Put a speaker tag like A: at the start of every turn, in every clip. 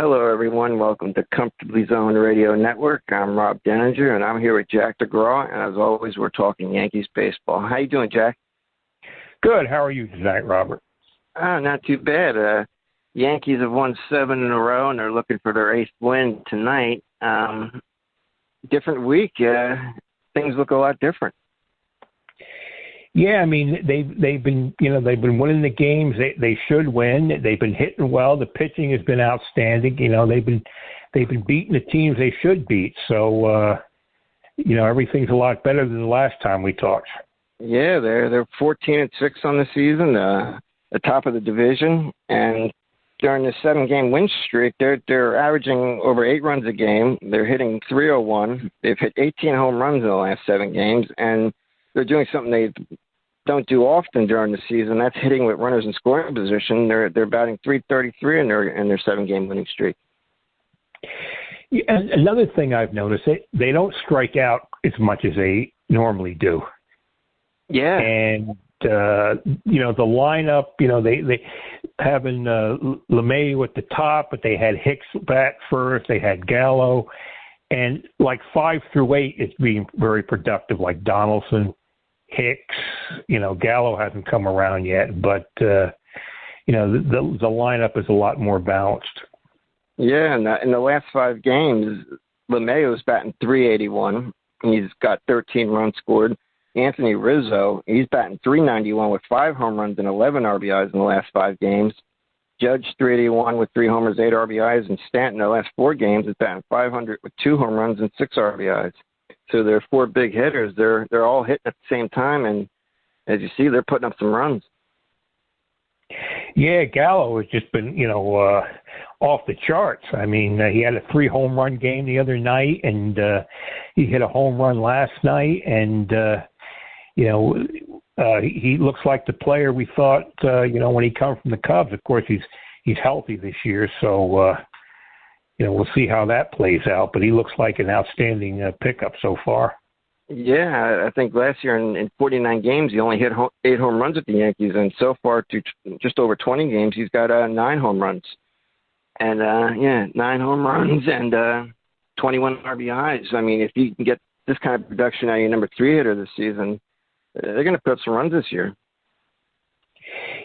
A: Hello, everyone. Welcome to Comfortably Zoned Radio Network. I'm Rob Deininger, and I'm here with Jack Degraw. And as always, we're talking Yankees baseball. How you doing, Jack?
B: Good. How are you tonight, Robert?
A: Not too bad. Yankees have won 7 in a row, and they're looking for their 8th win tonight. Different week. Things look a lot different.
B: Yeah, I mean they've been winning the games they should win. They've been hitting well. The pitching has been outstanding. They've been beating the teams they should beat. So everything's a lot better than the last time we talked.
A: Yeah, they're 14-6 on the season, the top of the division, and during the 7-game win streak, they're averaging over 8 runs a game. They're hitting .301. They've hit 18 home runs in the last 7 games, and they're doing something they don't do often during the season. That's hitting with runners in scoring position. They're batting .333 in their 7-game winning streak.
B: Yeah, and another thing I've noticed, they don't strike out as much as they normally do.
A: Yeah.
B: And the lineup, they having LeMahieu at the top, but they had Hicks bat first. They had Gallo, and like 5 through 8, it's being very productive. Like Donaldson, Hicks, Gallo hasn't come around yet, but the lineup is a lot more balanced. Yeah,
A: and in the last 5 games, LeMahieu's batting .381. He's got 13 runs scored. Anthony Rizzo, he's batting .391 with 5 home runs and 11 RBIs in the last 5 games. Judge .381 with 3 homers, 8 RBIs, and Stanton in the last 4 games is batting .500 with 2 home runs and 6 RBIs. So they're 4 big hitters. They're all hitting at the same time, and as you see, they're putting up some runs.
B: Yeah, Gallo has just been, off the charts. I mean, he had a 3 home run game the other night, and he hit a home run last night, and he looks like the player we thought, when he come from the Cubs. Of course, he's healthy this year, so we'll see how that plays out. But he looks like an outstanding pickup so far.
A: Yeah, I think last year in 49 games, he only hit 8 home runs with the Yankees, and so far to just over 20 games, he's got 9 home runs. And, 9 home runs and 21 RBIs. I mean, if you can get this kind of production out of your number 3 hitter this season, they're going to put up some runs this year.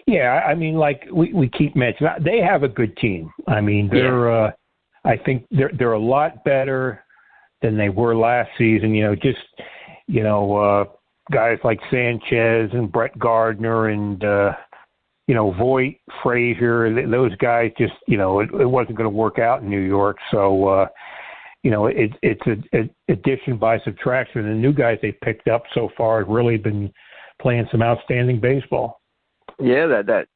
B: Yeah, I mean, like we keep mentioning, they have a good team. I mean, I think they're a lot better than they were last season. Guys like Sanchez and Brett Gardner and Voit, Frazier, those guys just, it wasn't going to work out in New York. So, it's an addition by subtraction. The new guys they picked up so far have really been playing some outstanding baseball. Yeah,
A: that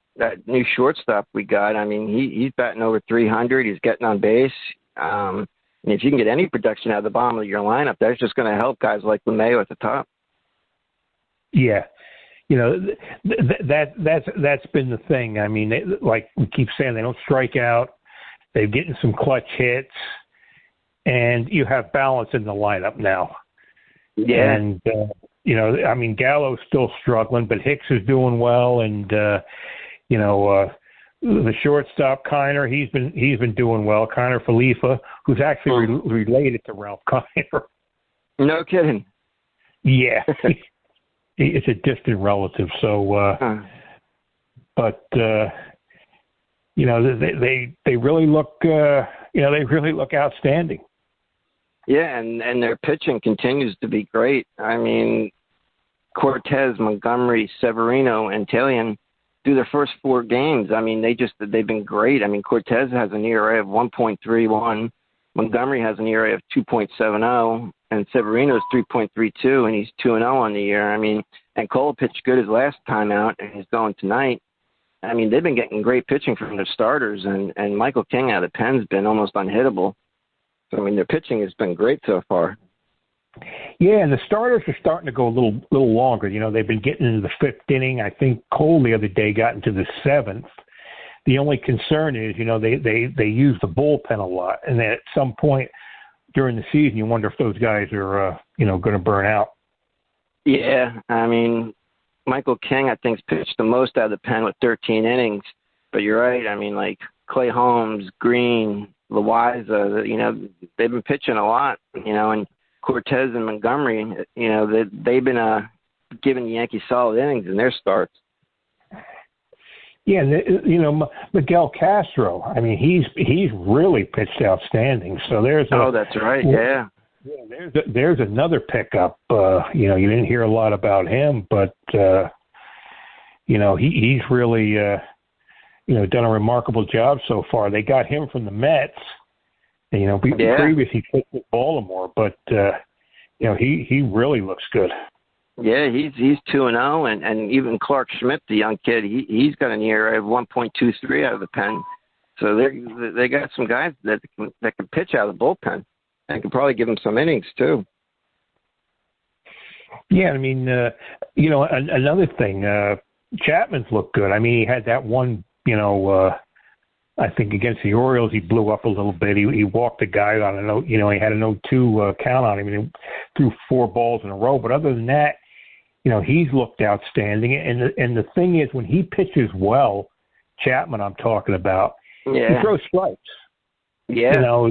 A: new shortstop we got, I mean, he's batting over 300. He's getting on base. And if you can get any production out of the bottom of your lineup, that's just going to help guys like LeMahieu at the top.
B: Yeah. That's been the thing. I mean, like we keep saying, they don't strike out. They're getting some clutch hits, and you have balance in the lineup now.
A: Yeah.
B: And I mean, Gallo's still struggling, but Hicks is doing well, and the shortstop Kiner, he's been doing well. Kiner Falefa, who's actually related to Ralph Kiner.
A: No kidding.
B: Yeah. It's a distant relative, so but they really look they really look outstanding.
A: Yeah, and their pitching continues to be great. I mean, Cortez, Montgomery, Severino, and Talion through their first 4 games. I mean, they've been great. I mean, Cortez has an ERA of 1.31. Montgomery has an ERA of 2.70, and Severino's 3.32, and he's 2-0 on the year. I mean, and Cole pitched good his last time out, and he's going tonight. I mean, they've been getting great pitching from their starters, and Michael King out of the pen's been almost unhittable. So, I mean, their pitching has been great so far.
B: Yeah, and the starters are starting to go a little longer. They've been getting into the 5th inning. I think Cole the other day got into the 7th. The only concern is, they use the bullpen a lot, and at some point during the season, you wonder if those guys are, going to burn out.
A: Yeah, I mean, Michael King, I think, has pitched the most out of the pen with 13 innings. But you're right. I mean, like Clay Holmes, Green, Loaiza, they've been pitching a lot, and Cortez and Montgomery, they've been giving the Yankees solid innings in their starts.
B: Yeah, Miguel Castro. I mean, he's really pitched outstanding. So
A: that's right. Yeah.
B: There's another pickup. You didn't hear a lot about him, but he's really done a remarkable job so far. They got him from the Mets. Previously pitched with Baltimore, but he really looks good.
A: Yeah, he's 2-0, and even Clark Schmidt, the young kid, he's got an ERA of 1.23 out of the pen. So they got some guys that can pitch out of the bullpen and can probably give them some innings too. Yeah,
B: I mean, another thing, Chapman's looked good. I mean, he had that one, I think against the Orioles, he blew up a little bit. He walked a guy on a he had an 0-2 count on him, and he threw 4 balls in a row. But other than that, he's looked outstanding. And the thing is, when he pitches well, Chapman, I'm talking about, he throws strikes.
A: Yeah.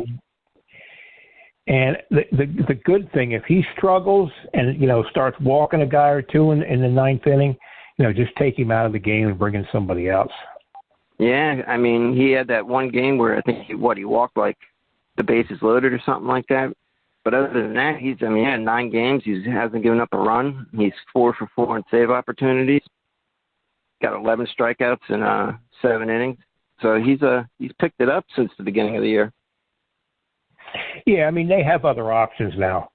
B: And the good thing, if he struggles and starts walking a guy or two in the 9th inning, just take him out of the game and bring in somebody else.
A: Yeah, I mean, he had that one game where I think he walked like the bases loaded or something like that. But other than that, he had 9 games. He hasn't given up a run. He's 4 for 4 in save opportunities. Got 11 strikeouts in 7 innings. So he's picked it up since the beginning of the year.
B: Yeah, I mean, they have other options now.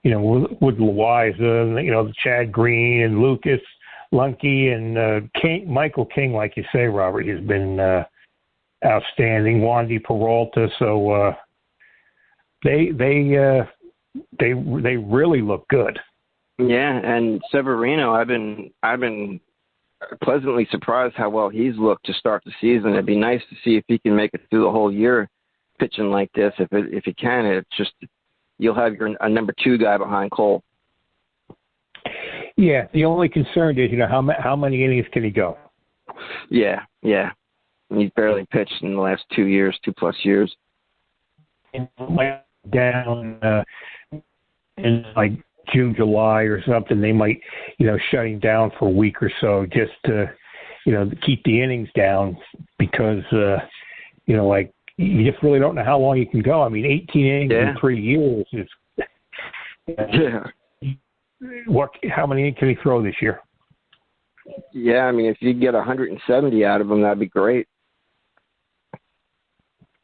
B: With Loaiza, the Chad Green and Lucas Lunkey and Michael King, like you say, Robert, has been outstanding. Wandy Peralta, so they really look good.
A: Yeah, and Severino, I've been pleasantly surprised how well he's looked to start the season. It'd be nice to see if he can make it through the whole year pitching like this. If he can, it's just you'll have a number 2 guy behind Cole.
B: Yeah, the only concern is, how many innings can he go?
A: Yeah. He's barely pitched in the last 2+ years.
B: And down in like June, July or something, they might, shut him down for a week or so just to, keep the innings down because, you just really don't know how long you can go. I mean, 18 innings in 3 years is. How many innings can he throw this year?
A: Yeah, I mean, if you get 170 out of him, that'd be great.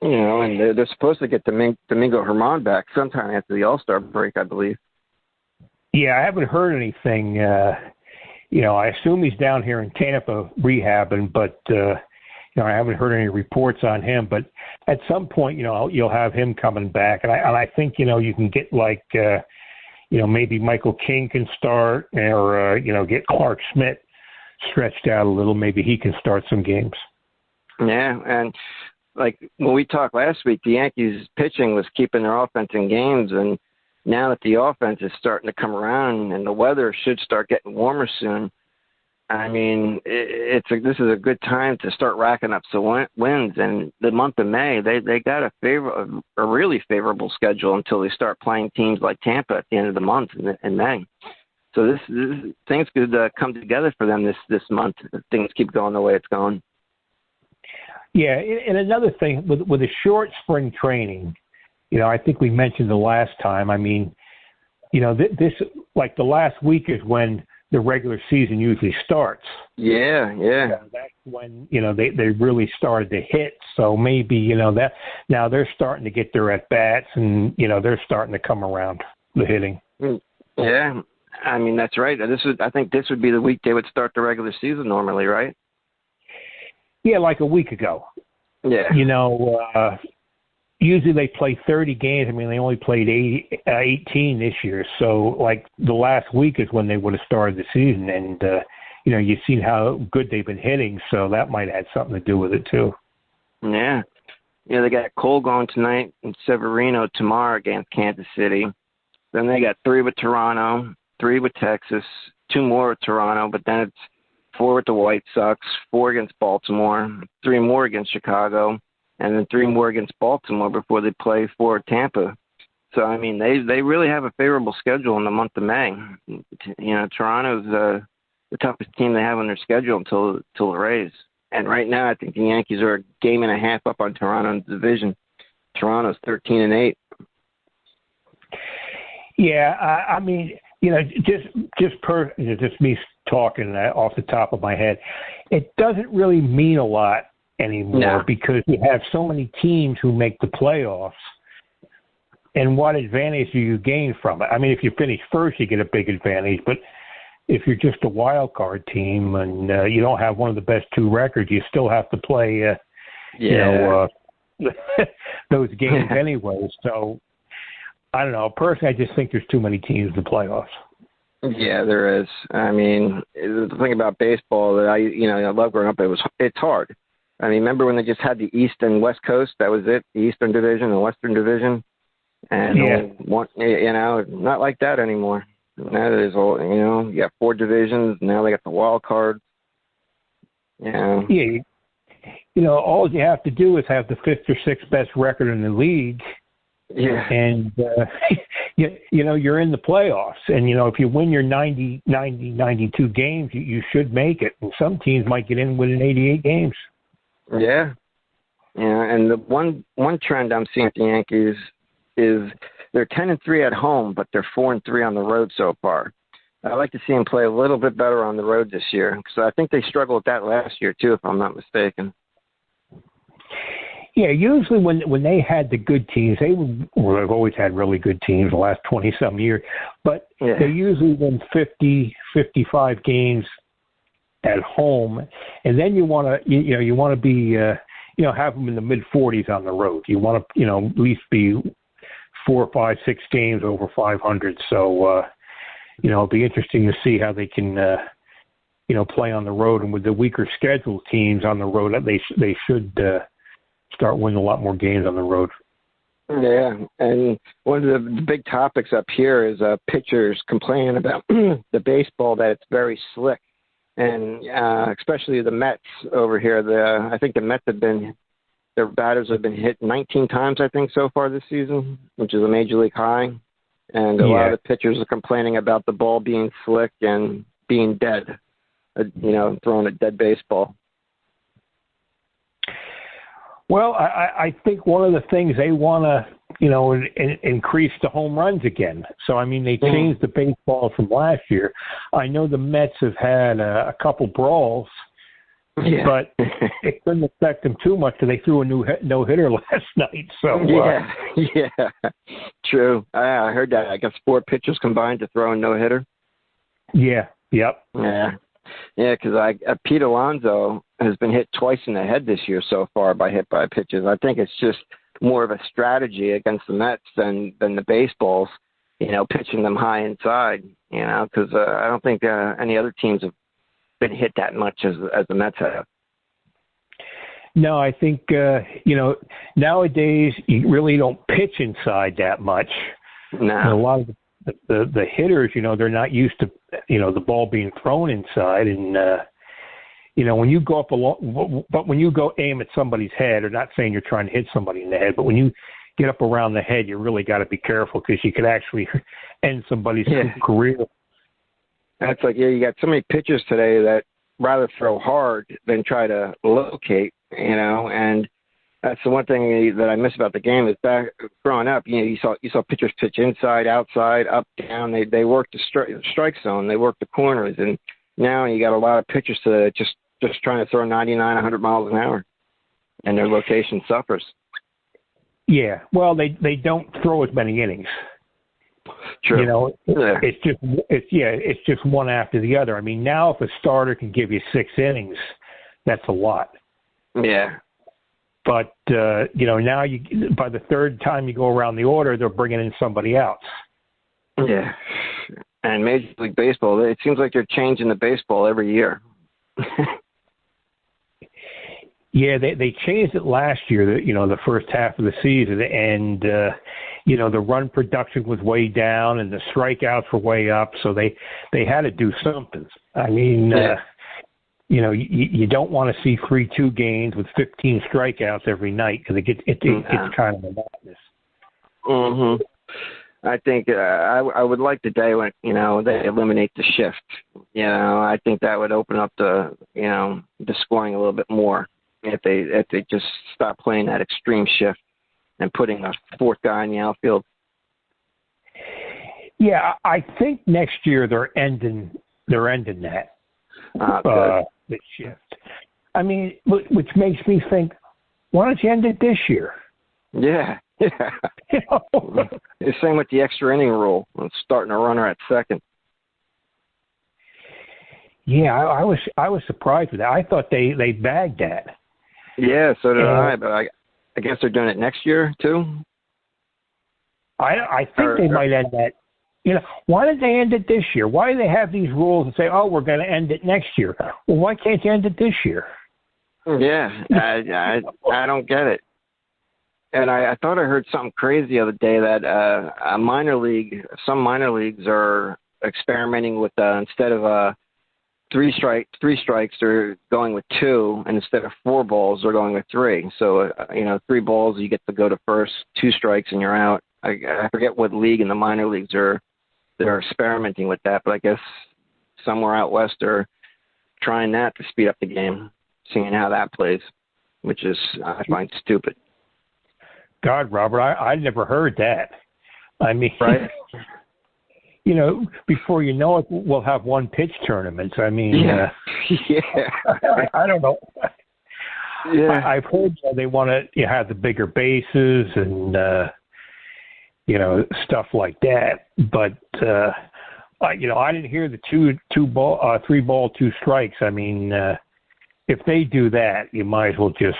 A: And they're supposed to get Domingo Germán back sometime after the All-Star break, I believe.
B: Yeah, I haven't heard anything. I assume he's down here in Tampa rehabbing, but I haven't heard any reports on him. But at some point, you'll have him coming back, and I think you can get like. Maybe Michael King can start or, get Clark Schmidt stretched out a little. Maybe he can start some games. Yeah,
A: and like when we talked last week, the Yankees pitching was keeping their offense in games, and now that the offense is starting to come around and the weather should start getting warmer soon, I mean, this is a good time to start racking up some wins. And the month of May, they got a really favorable schedule until they start playing teams like Tampa at the end of the month in May. So this things could come together for them this month if things keep going the way it's going.
B: Yeah, and another thing with a short spring training, I think we mentioned the last time. I mean, this like the last week is when the regular season usually starts.
A: Yeah.
B: That's when, they really started to hit. So maybe, that now they're starting to get their at-bats and, they're starting to come around the hitting.
A: Yeah. I mean, that's right. I think this would be the week they would start the regular season normally, right?
B: Yeah, like a week ago.
A: Yeah.
B: Usually they play 30 games. I mean, they only played 18 this year. So, like, the last week is when they would have started the season. And, you've seen how good they've been hitting, so that might have had something to do with it, too.
A: Yeah. They got Cole going tonight and Severino tomorrow against Kansas City. Then they got 3 with Toronto, 3 with Texas, 2 more with Toronto, but then it's 4 with the White Sox, 4 against Baltimore, 3 more against Chicago, and then 3 more against Baltimore before they play for Tampa. So, I mean, they really have a favorable schedule in the month of May. You know, Toronto's the toughest team they have on their schedule until the Rays. And right now, I think the Yankees are a game and a half up on Toronto in the division. Toronto's 13-8.
B: Yeah, I mean, you know, just me talking off the top of my head, it doesn't really mean a lot anymore because you have so many teams who make the playoffs. And what advantage do you gain from it? I mean, if you finish first, you get a big advantage. But if you're just a wild card team and you don't have one of the best 2 records, you still have to play, you know, those games anyway. So I don't know. Personally, I just think there's too many teams in the playoffs.
A: Yeah, there is. I mean, the thing about baseball that I love growing up, it's hard. I mean, remember when they just had the East and West Coast? That was it, the Eastern Division and Western Division. And not like that anymore. Now there's you got 4 divisions. Now they got the wild card. Yeah. Yeah.
B: You know, all you have to do is have the 5th or 6th best record in the league.
A: Yeah.
B: And, you know, you're in the playoffs. And, you know, if you win your 92 games, you should make it. And some teams might get in winning 88 games.
A: Yeah. Yeah. And the one trend I'm seeing at the Yankees is they're 10-3 at home, but they're 4-3 on the road so far. I'd like to see them play a little bit better on the road this year because I think they struggled with that last year too, if I'm not mistaken.
B: Yeah, usually when they had the good teams, they've always had really good teams the last 20-some years, but they usually win 50, 55 games at home, and then you want to be have them in the mid-40s on the road. You want to at least be 4, 5, 6 games over 500. So it'll be interesting to see how they can play on the road, and with the weaker scheduled teams on the road, they should start winning a lot more games on the road.
A: Yeah, and one of the big topics up here is pitchers complaining about the baseball, that it's very slick, and especially the Mets over here. I think the Mets their batters have been hit 19 times, I think, so far this season, which is a major league high. And a lot of the pitchers are complaining about the ball being slick and being dead, throwing a dead baseball.
B: Well, I think one of the things they want to, increase the home runs again. So, I mean, they changed the baseball from last year. I know the Mets have had a couple brawls, but it couldn't affect them too much because they threw a no-hitter last night. So
A: True. I heard that. I guess 4 pitchers combined to throw a no-hitter.
B: Yeah, yep.
A: Yeah, because Pete Alonso has been hit twice in the head this year so far by pitches. I think it's just more of a strategy against the Mets than the baseballs, pitching them high inside, because I don't think any other teams have been hit that much as the Mets have.
B: No, I think, nowadays you really don't pitch inside that much.
A: No.
B: And a lot of the hitters, they're not used to, the ball being thrown inside. And, when you go up but when you go aim at somebody's head, or not saying you're trying to hit somebody in the head, but when you get up around the head, you really got to be careful because you could actually end somebody's career.
A: That's like, you got so many pitchers today that rather throw hard than try to locate, and that's the one thing that I miss about the game is back growing up, you saw pitchers pitch inside, outside, up, down. They worked the strike zone. They worked the corners. And now you got a lot of pitchers that just trying to throw 99, 100 miles an hour, and their location suffers.
B: Yeah. Well, they don't throw as many innings.
A: True.
B: It's just one after the other. I mean, now if a starter can give you 6 innings, that's a lot.
A: Yeah.
B: But, now by the third time you go around the order, they're bringing in somebody else.
A: Yeah. And Major League Baseball, it seems like they're changing the baseball every year.
B: Yeah, they changed it last year, the first half of the season, and, the run production was way down and the strikeouts were way up, so they had to do something. I mean, you don't want to see 3-2 games with 15 strikeouts every night because it gets kind of monotonous.
A: Mm-hmm. I think I would like the day when they eliminate the shift. I think that would open up the scoring a little bit more if they just stop playing that extreme shift and putting a fourth guy in the outfield.
B: Yeah, I think next year they're ending that the shift. I mean, which makes me think, why don't you end it this year?
A: Yeah. The same with the extra inning rule. Starting a runner at second.
B: Yeah, I was surprised with that. I thought they bagged that.
A: Yeah, so did I. But I guess they're doing it next year too.
B: I think they might end that. Why did they end it this year? Why do they have these rules and say, "Oh, we're going to end it next year"? Well, why can't you end it this year?
A: Yeah, I don't get it. And I thought I heard something crazy the other day that some minor leagues are experimenting with instead of 3 strikes, they're going with 2, and instead of 4 balls, they're going with 3. So 3 balls, you get to go to first, 2 strikes, and you're out. I forget what league in the minor leagues they're experimenting with that, but I guess somewhere out west they're trying that to speed up the game, seeing how that plays, which is I find stupid.
B: God, Robert, I never heard that. I mean,
A: right?
B: Before you know it, we'll have 1 pitch tournaments. I mean,
A: yeah.
B: I don't know.
A: Yeah,
B: I've heard they want to have the bigger bases and stuff like that. But I didn't hear the 3 ball 2 strikes. I mean, if they do that, you might as well just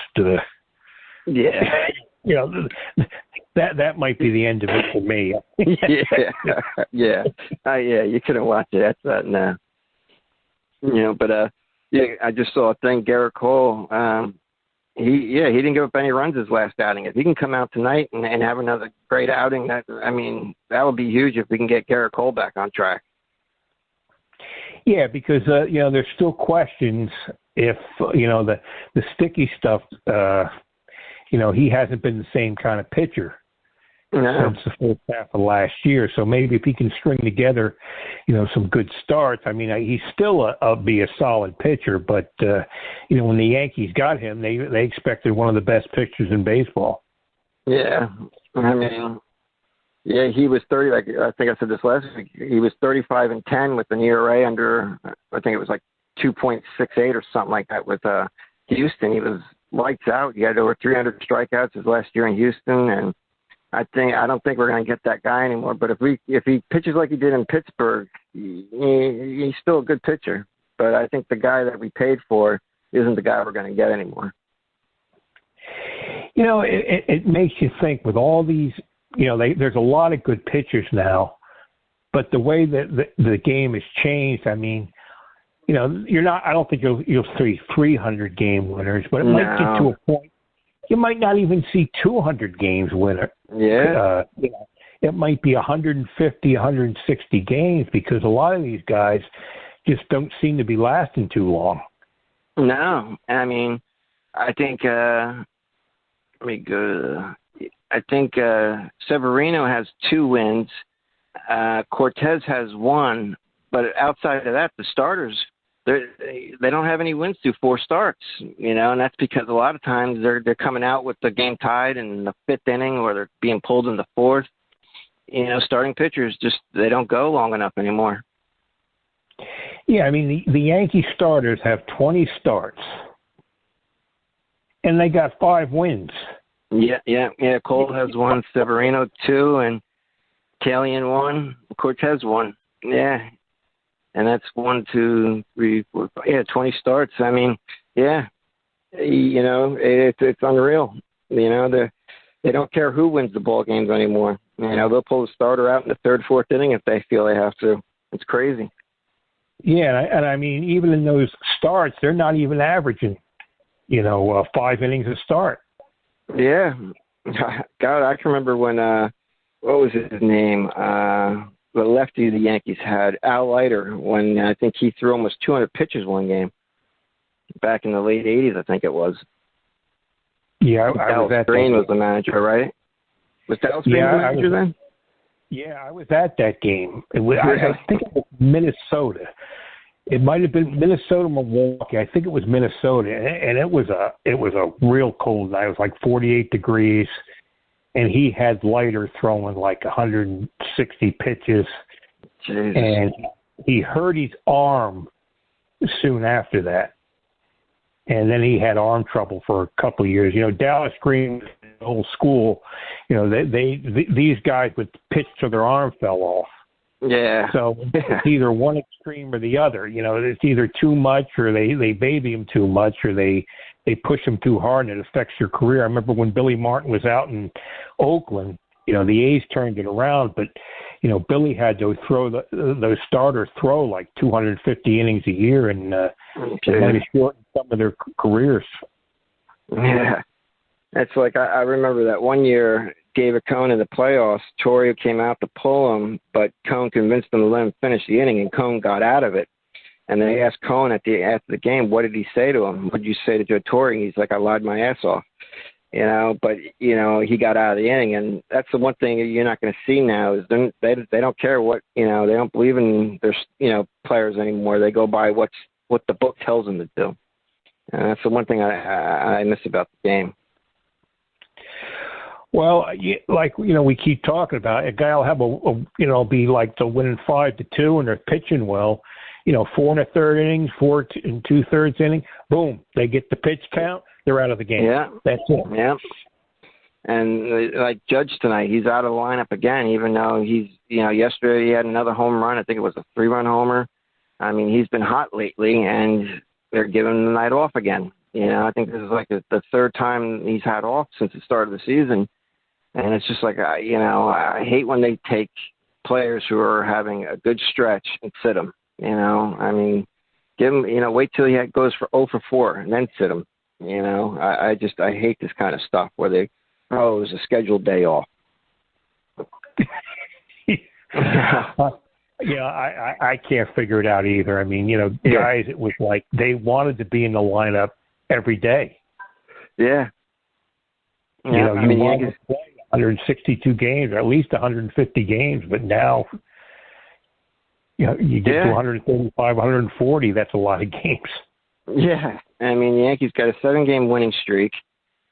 A: yeah.
B: That might be the end of it for me.
A: Yeah. You couldn't watch it. That's that now. But I just saw a thing. Garrett Cole. He didn't give up any runs his last outing. If he can come out tonight and have another great outing, that would be huge if we can get Garrett Cole back on track.
B: Yeah, because there's still questions if the sticky stuff. He hasn't been the same kind of pitcher since the first half of last year. So maybe if he can string together, some good starts. I mean, he's still be a solid pitcher. But when the Yankees got him, they expected one of the best pitchers in baseball.
A: Yeah, he was 30. Like I think I said this last week. He was 35-10 with an ERA under. I think it was like 2.68 or something like that with Houston. He was lights out. He had over 300 strikeouts his last year in Houston, and I don't think we're going to get that guy anymore. But if he pitches like he did in Pittsburgh, he's still a good pitcher. But I think the guy that we paid for isn't the guy we're going to get anymore.
B: It makes you think with all these. There's a lot of good pitchers now, but the way that the game has changed. I mean. You're not. I don't think you'll see 300 game winners, but it might get to a point. You might not even see 200 games winner.
A: Yeah.
B: It might be 150, 160 games because a lot of these guys just don't seem to be lasting too long.
A: No, I mean, I think. I think Severino has 2 wins. Cortez has 1, but outside of that, the starters. They don't have any wins through 4 starts, and that's because a lot of times they're coming out with the game tied in the 5th inning, or they're being pulled in the 4th. Starting pitchers they don't go long enough anymore.
B: Yeah, I mean the Yankee starters have 20 starts, and they got 5 wins.
A: Yeah. Cole has 1, Severino 2, and Taillon 1, Cortez 1. Yeah. And that's 1, 2, 3, 4, 5. Yeah, 20 starts. I mean, yeah, it's unreal. They don't care who wins the ball games anymore. They'll pull the starter out in the 3rd, 4th inning if they feel they have to. It's crazy.
B: Yeah, and I mean, even in those starts, they're not even averaging, 5 innings a start.
A: Yeah, God, I can remember when what was his name? The lefty the Yankees had, Al Leiter, when I think he threw almost 200 pitches one game. back in the late 80s, I think it was.
B: Yeah, I was at
A: Green was the manager, right? Was Dallas Green the manager then?
B: Yeah, I was at that game. I think it was Minnesota. It might have been Minnesota, Milwaukee. I think it was Minnesota, and it was a real cold night. It was like 48 degrees, and he had Leiter throwing like 160 pitches,
A: Jesus.
B: and he hurt his arm soon after that, and then he had arm trouble for a couple of years. Dallas Green, old school. These guys would pitch till their arm fell off.
A: Yeah.
B: So it's either one extreme or the other. It's either too much or they baby him too much or they push him too hard and it affects your career. I remember when Billy Martin was out in Oakland, the A's turned it around, but, Billy had to those starters throw like 250 innings a year and might have shortened some of their careers.
A: Yeah. It's like I remember that one year David Cohn in the playoffs, Torrio came out to pull him, but Cohn convinced him to let him finish the inning, and Cohn got out of it. And they asked Cohn after the game, what did he say to him? What did you say to Joe Torre? And he's like, I lied my ass off. But, he got out of the inning. And that's the one thing you're not going to see now is they don't care what, they don't believe in their, players anymore. They go by what the book tells them to do. And that's the one thing I miss about the game.
B: Well, we keep talking about it. A guy will have be like they'll win 5-2 and they're pitching well. 4 1/3 innings, 4 2/3 inning. Boom, they get the pitch count. They're out of the game.
A: Yeah,
B: that's it.
A: Yeah, and like Judge tonight, he's out of the lineup again. Even though he's, yesterday he had another home run. I think it was a 3-run homer. I mean, he's been hot lately, and they're giving him the night off again. I think this is like the third time he's had off since the start of the season. And it's just like, I hate when they take players who are having a good stretch and sit them. I mean, give him, wait till he goes for 0 for 4 and then sit him. I hate this kind of stuff where it was a scheduled day off.
B: I can't figure it out either. I mean, guys, it was like they wanted to be in the lineup every day.
A: Yeah.
B: You wanted to play 162 games, or at least 150 games, but now, you get to 135, 140, that's a lot of games.
A: Yeah. I mean, the Yankees got a 7-game winning streak,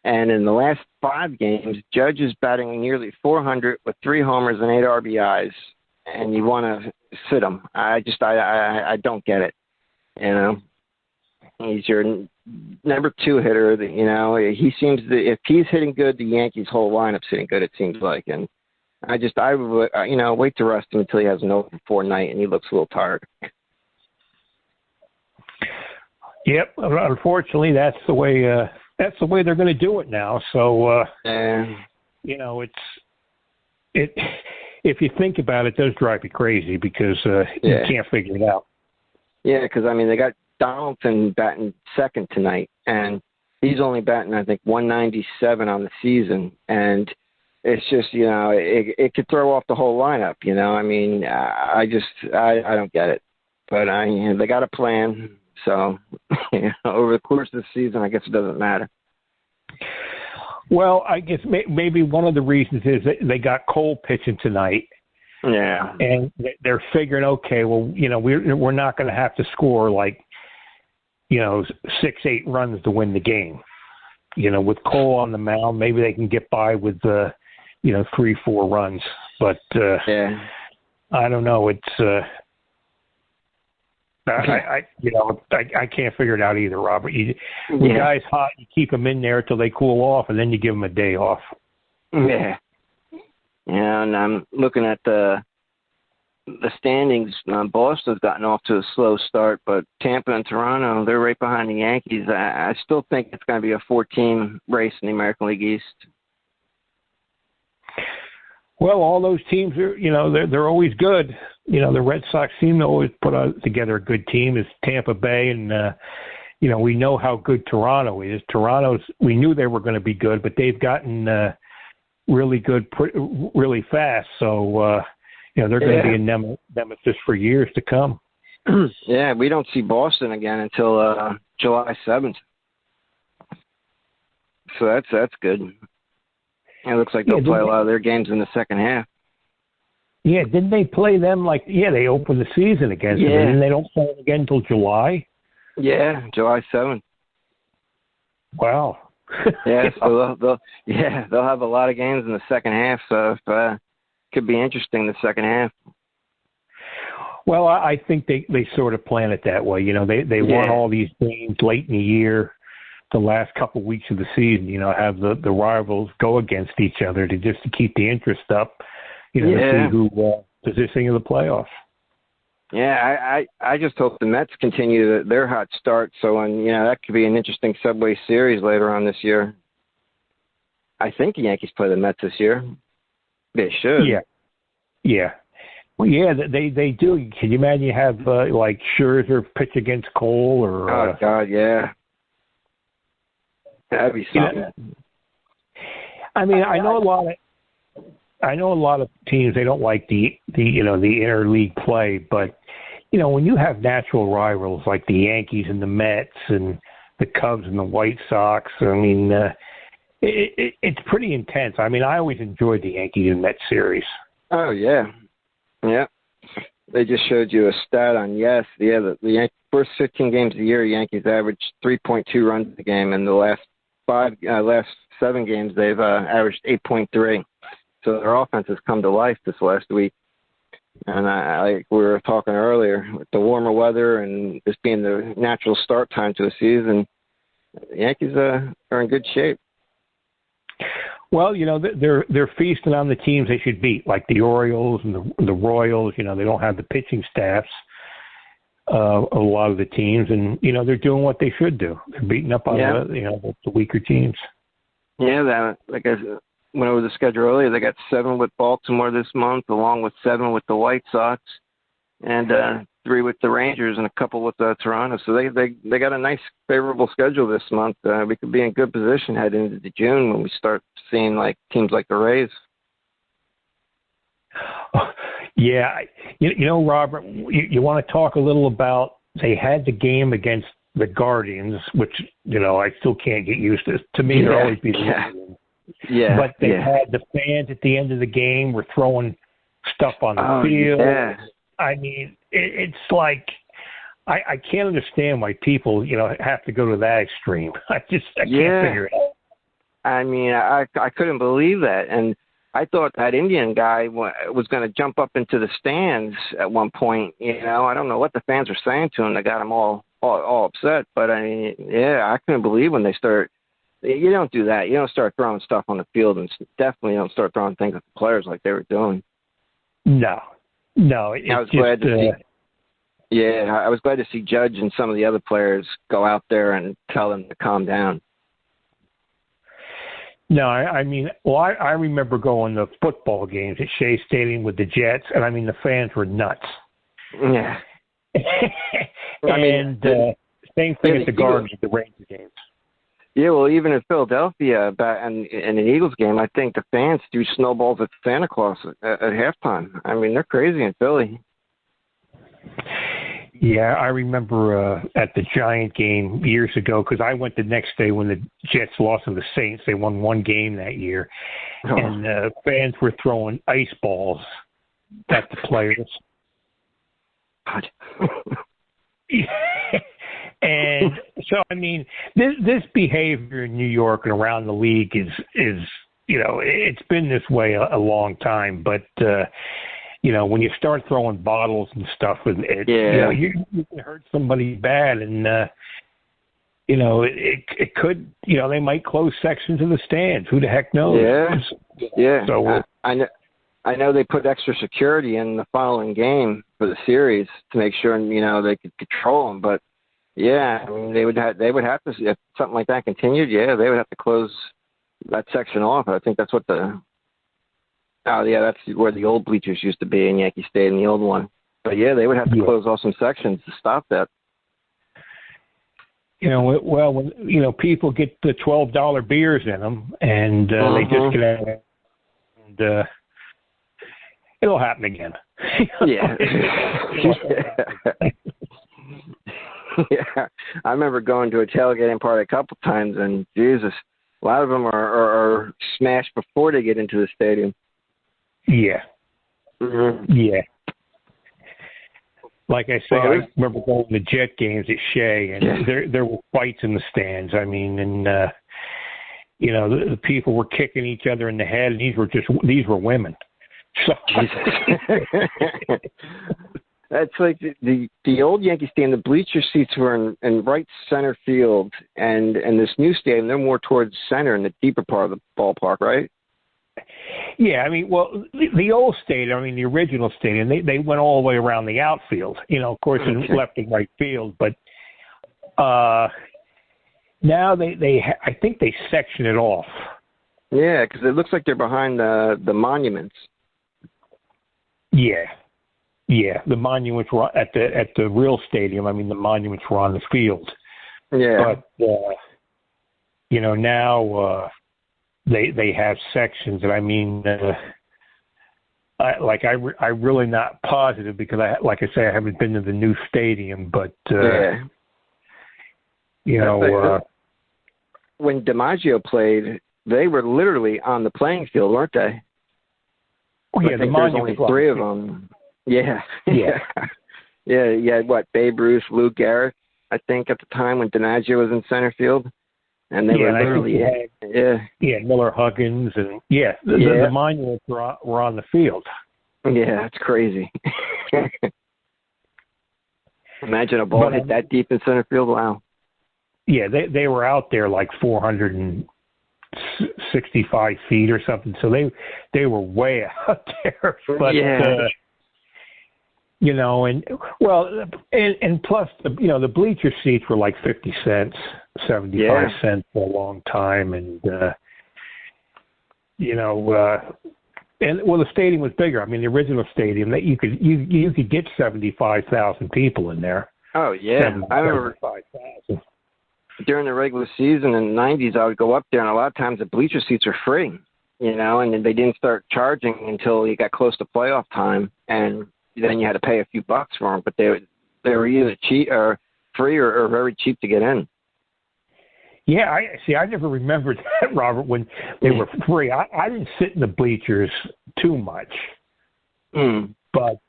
A: and in the last 5 games, Judge is batting nearly 400 with 3 homers and 8 RBIs, and you want to sit him. I don't get it, He's your number 2 hitter. He seems to, if he's hitting good, the Yankees' whole lineup's hitting good, it seems like. And I would, wait to rest him until he has an 0 for 4 night and he looks a little tired.
B: Yep. Unfortunately, that's the way they're going to do it now. So, if you think about it, it does drive you crazy because you can't figure it out.
A: Yeah, because, they got Donaldson batting second tonight, and he's only batting, I think, 197 on the season. And it's just, it could throw off the whole lineup, I don't get it. But, they got a plan. So, over the course of the season, I guess it doesn't matter.
B: Well, I guess maybe one of the reasons is that they got Cole pitching tonight.
A: Yeah.
B: And they're figuring, okay, well, we're not going to have to score like, 6-8 runs to win the game. With Cole on the mound, maybe they can get by with 3-4 runs. But I don't know. It's I can't figure it out either, Robert. When guys hot, you keep them in there till they cool off, and then you give them a day off.
A: Yeah. Yeah, and I'm looking at the standings. Boston's gotten off to a slow start, but Tampa and Toronto, they're right behind the Yankees. I still think it's going to be a 4-team race in the American League East.
B: Well, all those teams are, they're always good. The Red Sox seem to always put together a good team. It's Tampa Bay, and we know how good Toronto is. We knew they were going to be good, but they've gotten really good really fast. So they're going to be a nemesis for years to come.
A: Yeah, we don't see Boston again until July 7th. So that's good. It looks like they'll play a lot of their games in the second half.
B: Yeah, didn't they play them they opened the season against them, and they don't play them again until July?
A: Yeah, July 7th.
B: Wow.
A: Yeah, so they'll have a lot of games in the second half, so could be interesting the second half.
B: Well, I think they sort of plan it that way. They want all these games late in the year, the last couple of weeks of the season, have the rivals go against each other to keep the interest up, to see who positioning in the playoffs.
A: Yeah, I just hope the Mets continue their hot start. So, that could be an interesting Subway Series later on this year. I think the Yankees play the Mets this year. They should.
B: Yeah. Well, yeah, they do. Can you imagine you have Scherzer pitch against Cole or?
A: Oh God, yeah. That'd be something.
B: I mean, I know a lot of teams, they don't like the interleague play, but when you have natural rivals like the Yankees and the Mets and the Cubs and the White Sox, I mean, it's pretty intense. I mean, I always enjoyed the Yankees and Mets series.
A: Oh yeah. They just showed you a stat on the first 15 games of the year, Yankees averaged 3.2 runs a game, and the last 7 games they've averaged 8.3. So their offense has come to life this last week. And like we were talking earlier, with the warmer weather and this being the natural start time to a season, the Yankees are in good shape.
B: Well, they're feasting on the teams they should beat, like the Orioles and the Royals. They don't have the pitching staffs a lot of the teams, and they're doing what they should do. They're beating up on the weaker teams. Yeah,
A: like I went over the schedule earlier. They got 7 with Baltimore this month, along with 7 with the White Sox, and 3 with the Rangers, and a couple with Toronto. So they got a nice, favorable schedule this month. We could be in good position heading into June when we start seeing teams like the Rays.
B: Yeah, Robert, you want to talk a little about? They had the game against the Guardians, which I still can't get used to. To me, they're always be the Guardians.
A: Yeah,
B: but they had the fans at the end of the game were throwing stuff on the field.
A: Yeah.
B: I mean, it's like I can't understand why people have to go to that extreme. I can't figure it out.
A: I mean, I couldn't believe that, and I thought that Indian guy was going to jump up into the stands at one point. I don't know what the fans were saying to him that got him all upset. But I mean, I couldn't believe when they start. You don't do that. You don't start throwing stuff on the field, and definitely don't start throwing things at the players like they were doing.
B: No.
A: I was glad to see. Yeah, I was glad to see Judge and some of the other players go out there and tell them to calm down.
B: No, I mean, I remember going to football games at Shea Stadium with the Jets, and I mean, the fans were nuts.
A: Yeah.
B: And same thing at the Guardians, the Ranger games.
A: Yeah, well, even in Philadelphia and in an Eagles game, I think the fans threw snowballs at Santa Claus at halftime. I mean, they're crazy in Philly.
B: Yeah, I remember at the Giant game years ago, because I went the next day when the Jets lost to the Saints. They won 1 game that year. Oh. And fans were throwing ice balls at the players.
A: God.
B: And so, I mean, this behavior in New York and around the league is it's been this way a long time. But, when you start throwing bottles and stuff with it, you can hurt somebody bad. And, it could, they might close sections of the stands. Who the heck knows?
A: Yeah.
B: So
A: I know they put extra security in the following game for the series to make sure, they could control them. But, yeah, I mean, they would have to, if something like that continued, they would have to close that section off. I think that's what that's where the old bleachers used to be in Yankee Stadium, the old one. But, they would have to close off some sections to stop that.
B: Well, when, people get the $12 beers in them, and they just get out, and it'll happen again.
A: Yeah. Yeah, I remember going to a tailgating party a couple times, and Jesus, a lot of them are smashed before they get into the stadium.
B: Yeah.
A: Mm-hmm.
B: Yeah. Like I say, I remember going to Jet games at Shea, and there were fights in the stands. I mean, and the people were kicking each other in the head, and these were women. So.
A: That's like the old Yankee Stadium. The bleacher seats were in right center field, and this new stadium, they're more towards center in the deeper part of the ballpark, right?
B: Yeah, I mean, well, the old stadium, I mean, the original stadium, they went all the way around the outfield, of course, in left and right field. But now I think they section it off.
A: Yeah, because it looks like they're behind the monuments.
B: Yeah, the monuments were at the real stadium. I mean, the monuments were on the field.
A: Yeah,
B: but now. They have sections, and I mean, I'm really not positive because I haven't been to the new stadium, but
A: when DiMaggio played, they were literally on the playing field, weren't they?
B: Oh yeah,
A: there's only three of them. Yeah. Yeah. You had Babe Ruth, Lou Gehrig, I think at the time when DiMaggio was in center field. And they were literally,
B: Miller Huggins, and the monuments were on the field.
A: Yeah, that's crazy. Imagine a ball hit that deep in center field. Wow.
B: Yeah, they were out there like 465 feet or something, so they were way out there. But and plus the bleacher seats were like 50 cents. 75 cents for a long time, and the stadium was bigger. I mean, the original stadium that you could get 75,000 people in there.
A: Oh yeah, I remember during the regular season in the '90s, I would go up there, and a lot of times the bleacher seats were free, and then they didn't start charging until you got close to playoff time, and then you had to pay a few bucks for them, but they were either cheap or free or very cheap to get in.
B: Yeah, I never remembered that, Robert, when they were free. I didn't sit in the bleachers too much. But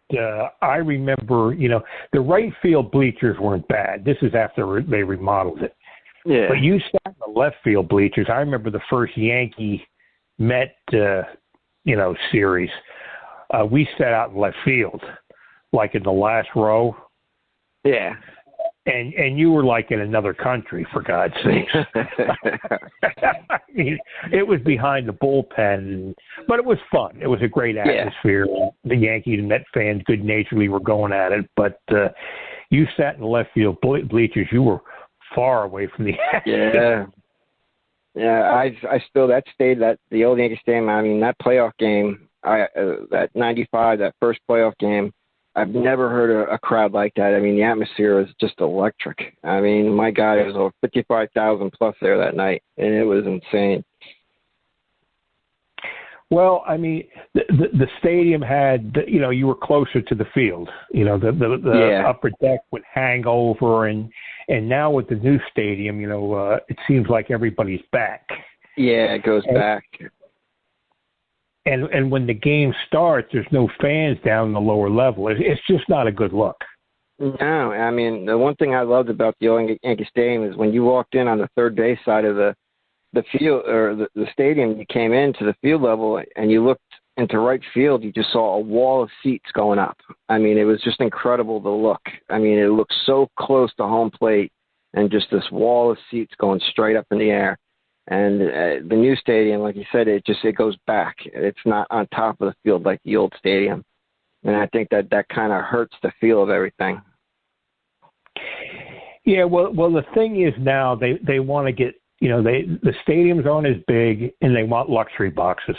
B: I remember, the right field bleachers weren't bad. This is after they remodeled it. Yeah. But you sat in the left field bleachers. I remember the first Yankee Met, series. We sat out in left field, like in the last row.
A: Yeah.
B: And you were like in another country, for God's sake. I mean, it was behind the bullpen, but it was fun. It was a great atmosphere. Yeah. The Yankees and Met fans good-naturedly were going at it, but you sat in the left field bleachers. You were far away from the action.
A: Yeah. I still the old Yankee Stadium. I mean, that playoff game, that '95, that first playoff game. I've never heard a crowd like that. I mean, the atmosphere was just electric. I mean, my God, it was over 55,000 plus there that night, and it was insane.
B: Well, I mean, the stadium had, you were closer to the field. The upper deck would hang over, and now with the new stadium, it seems like everybody's back. Yeah,
A: it goes back.
B: And when the game starts, there's no fans down in the lower level. It's just not a good look.
A: No, I mean, the one thing I loved about the old Yankee Stadium is when you walked in on the third base side of the field or the stadium, you came into the field level and you looked into right field, you just saw a wall of seats going up. I mean, it was just incredible to look. I mean, it looked so close to home plate and just this wall of seats going straight up in the air. And the new stadium, like you said, it goes back. It's not on top of the field like the old stadium. And I think that kind of hurts the feel of everything.
B: Yeah, well, the thing is now they want to get, the stadiums aren't as big and they want luxury boxes.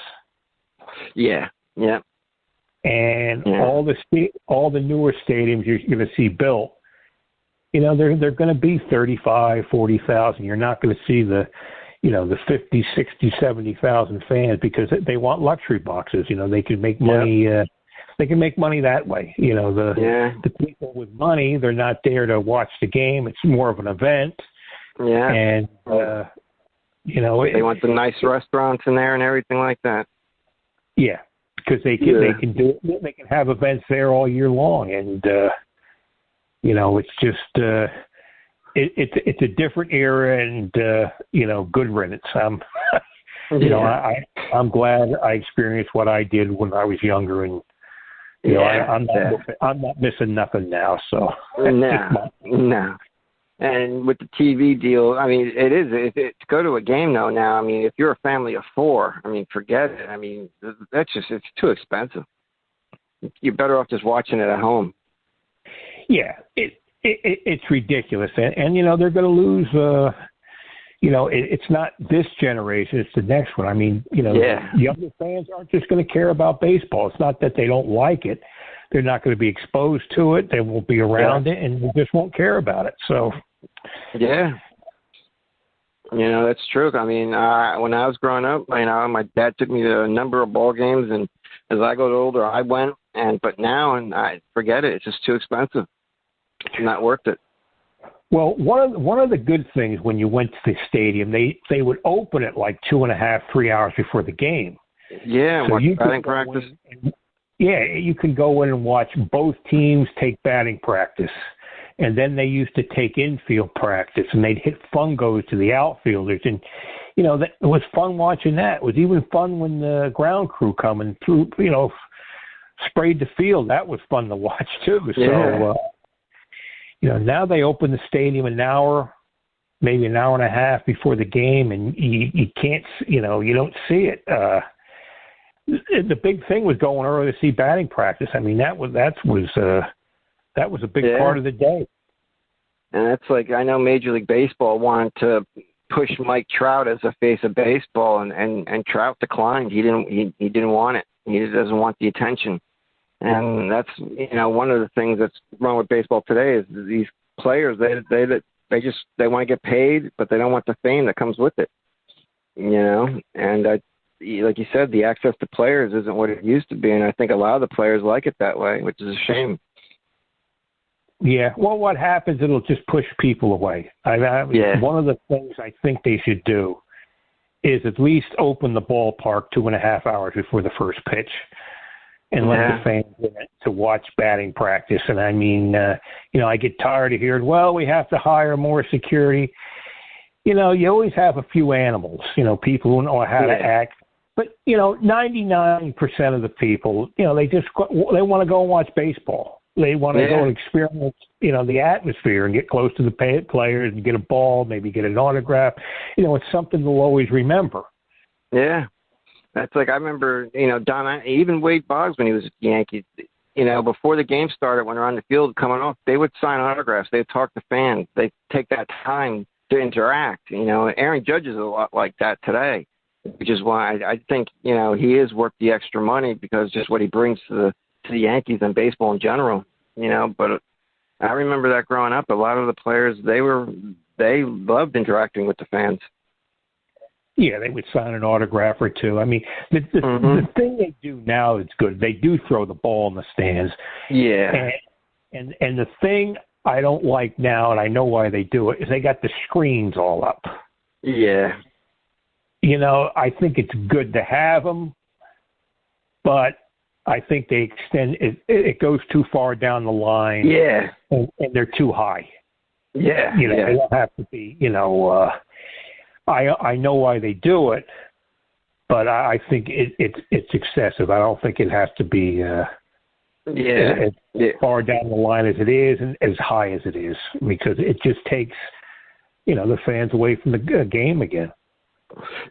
A: Yeah.
B: And all the newer stadiums you're going to see built, they're going to be 35, 40,000. You're not going to see the 50, 60, 70,000 fans because they want luxury boxes. They can make money they can make money that way. You know, the people with money, they're not there to watch the game. It's more of an event.
A: Yeah.
B: And you know,
A: they want the nice restaurants in there and everything like that.
B: Yeah, because they can do it. They can have events there all year long, and you know, it's just it's a different era, and you know, good riddance. You know, I'm glad I experienced what I did when I was younger, and you know, I'm not missing nothing now. So
A: no. And with the TV deal, I mean, to go to a game though now. I mean, if you're a family of 4, I mean, forget it. I mean, it's too expensive. You're better off just watching it at home.
B: Yeah, it's ridiculous, and you know, they're going to lose. You know, it's not this generation; it's the next one. I mean, you know, younger fans aren't just going to care about baseball. It's not that they don't like it; they're not going to be exposed to it. They won't be around it, and they just won't care about it. So,
A: yeah, you know, that's true. I mean, when I was growing up, you know, my dad took me to a number of ball games, and as I got older, I went. But now, and I forget it. It's just too expensive. It's not worth it.
B: Well, one of the good things when you went to the stadium, they would open it like 2.5, 3 hours before the game.
A: Yeah,
B: so
A: watch batting practice.
B: You can go in and watch both teams take batting practice, and then they used to take infield practice, and they'd hit fungos to the outfielders, and you know, it was fun watching that. It was even fun when the ground crew coming through, you know, sprayed the field. That was fun to watch too. So. You know, now they open the stadium an hour, maybe an hour and a half before the game, and you can't, you know, you don't see it. The big thing was going early to see batting practice. I mean, that was a big part of the day.
A: And that's like, I know Major League Baseball wanted to push Mike Trout as a face of baseball, and Trout declined. He didn't want it. He doesn't want the attention. And that's, you know, one of the things that's wrong with baseball today is these players, they want to get paid, but they don't want the fame that comes with it, you know. And like you said, the access to players isn't what it used to be, and I think a lot of the players like it that way, which is a shame.
B: Yeah, well, what happens, it'll just push people away. One of the things I think they should do is at least open the ballpark 2.5 hours before the first pitch. And let the fans in it to watch batting practice. And I mean, you know, I get tired of hearing, well, we have to hire more security. You know, you always have a few animals, you know, people who know how to act. But, you know, 99% of the people, you know, they want to go and watch baseball. They want to go and experience, you know, the atmosphere and get close to the players and get a ball, maybe get an autograph. You know, it's something they'll always remember.
A: Yeah. That's like, I remember, you know, even Wade Boggs when he was at the Yankees, you know, before the game started, when they're on the field coming off, they would sign autographs. They'd talk to fans. They'd take that time to interact. You know, Aaron Judge is a lot like that today, which is why I think, you know, he is worth the extra money because just what he brings to the Yankees and baseball in general, you know. But I remember that growing up, a lot of the players, they loved interacting with the fans.
B: Yeah, they would sign an autograph or two. I mean, the thing they do now is good. They do throw the ball in the stands.
A: Yeah.
B: And the thing I don't like now, and I know why they do it, is they got the screens all up.
A: Yeah.
B: You know, I think it's good to have them, but I think they extend it. It goes too far down the line.
A: Yeah.
B: And they're too high.
A: Yeah.
B: You know, they don't have to be, you know, I know why they do it, but I think it's excessive. I don't think it has to be as far down the line as it is and as high as it is, because it just takes, you know, the fans away from the game again.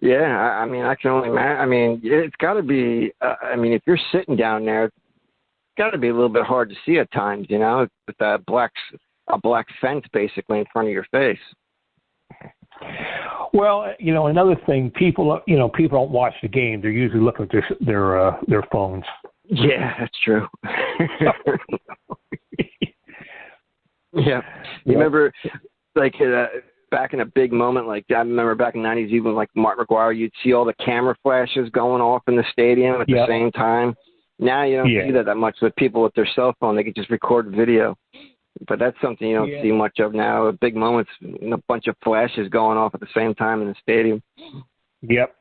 A: Yeah, I mean, I can only imagine. I mean, it's got to be. I mean, if you're sitting down there, it's got to be a little bit hard to see at times, you know, with a black fence basically in front of your face.
B: Well, you know, another thing, people don't watch the game. They're usually looking at their phones.
A: Yeah, that's true. Yeah. You remember, like, back in a big moment, like, I remember back in the 90s, even like Mark McGuire, you'd see all the camera flashes going off in the stadium at the same time. Now you don't see that much with people with their cell phone. They can just record video. But that's something you don't see much of now. Big moments, a bunch of flashes going off at the same time in the stadium.
B: Yep.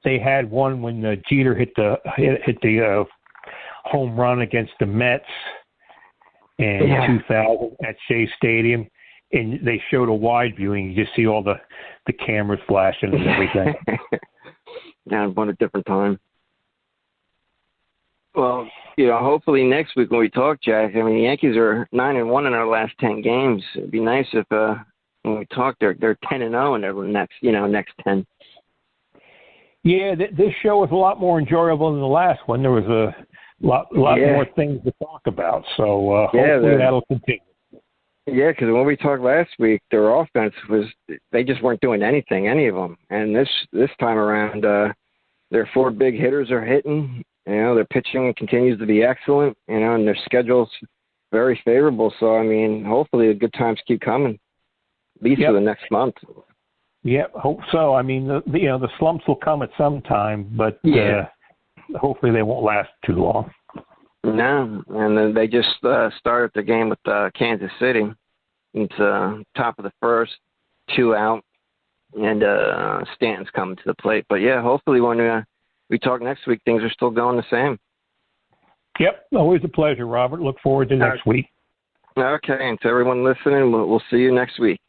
B: They had one when Jeter hit the home run against the Mets in 2000 at Shea Stadium, and they showed a wide viewing. You just see all the cameras flashing and everything.
A: Yeah, what a different time. Well, hopefully next week when we talk, Jack, I mean, the Yankees are 9-1 in our last 10 games. It'd be nice if when we talk, they're 10-0 in their next 10. Yeah,
B: this show was a lot more enjoyable than the last one. There was a lot more things to talk about. So hopefully that'll continue.
A: Yeah, because when we talked last week, their offense they just weren't doing anything, any of them. And this time around, their 4 big hitters are hitting. Their pitching continues to be excellent, and their schedule's very favorable. So, I mean, hopefully the good times keep coming, at least for the next month.
B: Yeah, hope so. I mean, the slumps will come at some time, but hopefully they won't last too long.
A: No, and then they just started the game with Kansas City. It's top of the first, 2 out, and Stanton's coming to the plate. But, yeah, hopefully when we talk next week, things are still going the same.
B: Yep, always a pleasure, Robert. Look forward to next week.
A: Okay, and to everyone listening, we'll see you next week.